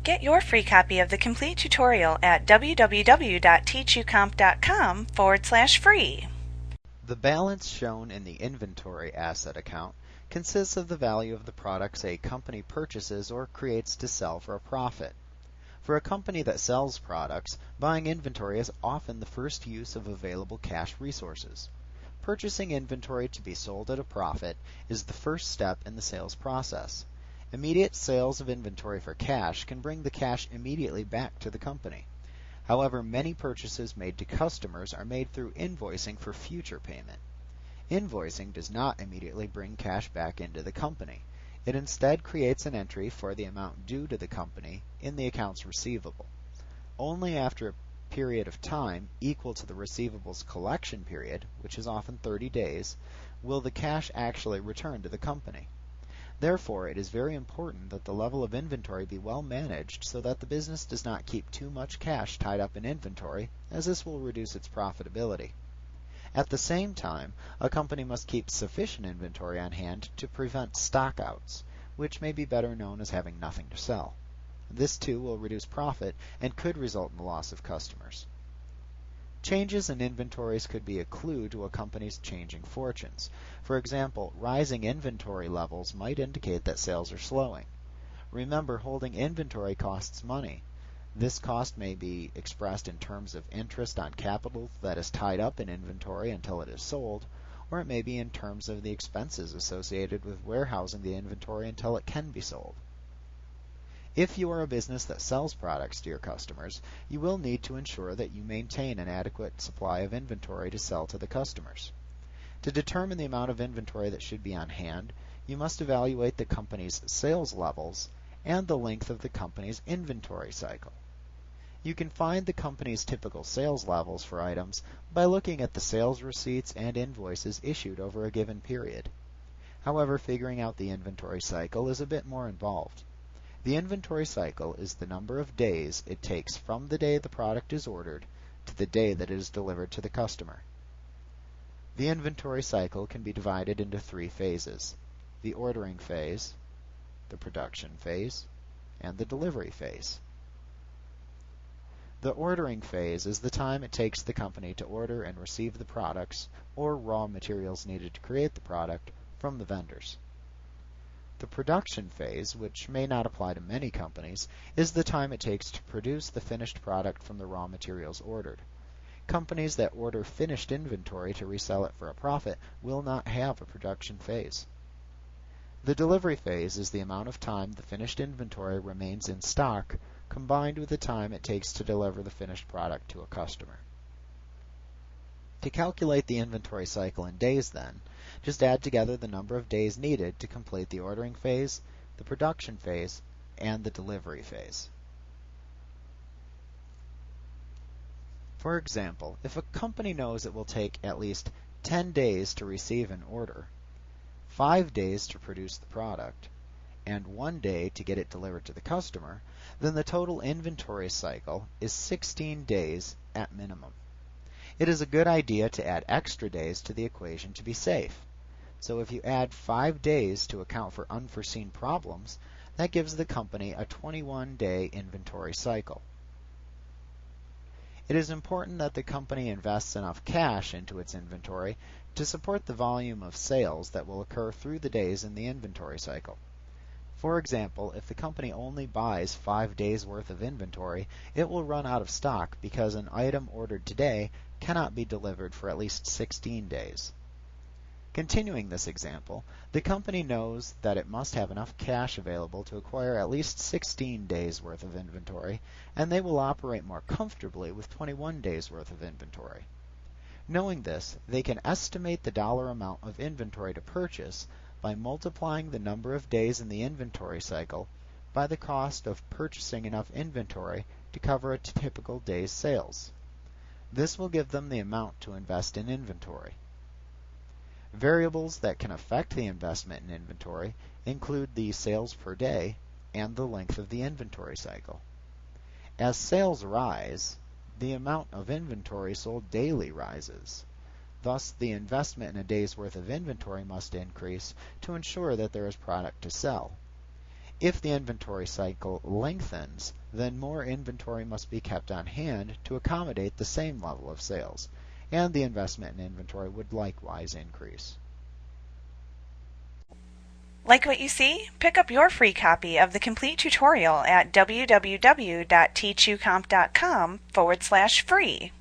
Get your free copy of the complete tutorial at www.teachucomp.com/free. The balance shown in the inventory asset account consists of the value of the products a company purchases or creates to sell for a profit. For a company that sells products, buying inventory is often the first use of available cash resources. Purchasing inventory to be sold at a profit is the first step in the sales process. Immediate sales of inventory for cash can bring the cash immediately back to the company. However, many purchases made to customers are made through invoicing for future payment. Invoicing does not immediately bring cash back into the company. It instead creates an entry for the amount due to the company in the accounts receivable. Only after a period of time equal to the receivables collection period, which is often 30 days, will the cash actually return to the company. Therefore, it is very important that the level of inventory be well managed so that the business does not keep too much cash tied up in inventory, as this will reduce its profitability. At the same time, a company must keep sufficient inventory on hand to prevent stockouts, which may be better known as having nothing to sell. This too will reduce profit and could result in the loss of customers. Changes in inventories could be a clue to a company's changing fortunes. For example, rising inventory levels might indicate that sales are slowing. Remember, holding inventory costs money. This cost may be expressed in terms of interest on capital that is tied up in inventory until it is sold, or it may be in terms of the expenses associated with warehousing the inventory until it can be sold. If you are a business that sells products to your customers, you will need to ensure that you maintain an adequate supply of inventory to sell to the customers. To determine the amount of inventory that should be on hand, you must evaluate the company's sales levels and the length of the company's inventory cycle. You can find the company's typical sales levels for items by looking at the sales receipts and invoices issued over a given period. However, figuring out the inventory cycle is a bit more involved. The inventory cycle is the number of days it takes from the day the product is ordered to the day that it is delivered to the customer. The inventory cycle can be divided into 3 phases: the ordering phase, the production phase, and the delivery phase. The ordering phase is the time it takes the company to order and receive the products or raw materials needed to create the product from the vendors. The production phase, which may not apply to many companies, is the time it takes to produce the finished product from the raw materials ordered. Companies that order finished inventory to resell it for a profit will not have a production phase. The delivery phase is the amount of time the finished inventory remains in stock, combined with the time it takes to deliver the finished product to a customer. To calculate the inventory cycle in days, then, just add together the number of days needed to complete the ordering phase, the production phase, and the delivery phase. For example, if a company knows it will take at least 10 days to receive an order, 5 days to produce the product, and 1 day to get it delivered to the customer, then the total inventory cycle is 16 days at minimum. It is a good idea to add extra days to the equation to be safe. So if you add 5 days to account for unforeseen problems, that gives the company a 21-day inventory cycle. It is important that the company invests enough cash into its inventory to support the volume of sales that will occur through the days in the inventory cycle. For example, if the company only buys 5 days worth of inventory, it will run out of stock because an item ordered today cannot be delivered for at least 16 days. Continuing this example, the company knows that it must have enough cash available to acquire at least 16 days worth of inventory, and they will operate more comfortably with 21 days worth of inventory. Knowing this, they can estimate the dollar amount of inventory to purchase by multiplying the number of days in the inventory cycle by the cost of purchasing enough inventory to cover a typical day's sales. This will give them the amount to invest in inventory. Variables that can affect the investment in inventory include the sales per day and the length of the inventory cycle. As sales rise, the amount of inventory sold daily rises. Thus, the investment in a day's worth of inventory must increase to ensure that there is product to sell. If the inventory cycle lengthens, then more inventory must be kept on hand to accommodate the same level of sales, and the investment in inventory would likewise increase. Like what you see? Pick up your free copy of the complete tutorial at www.teachucomp.com/free.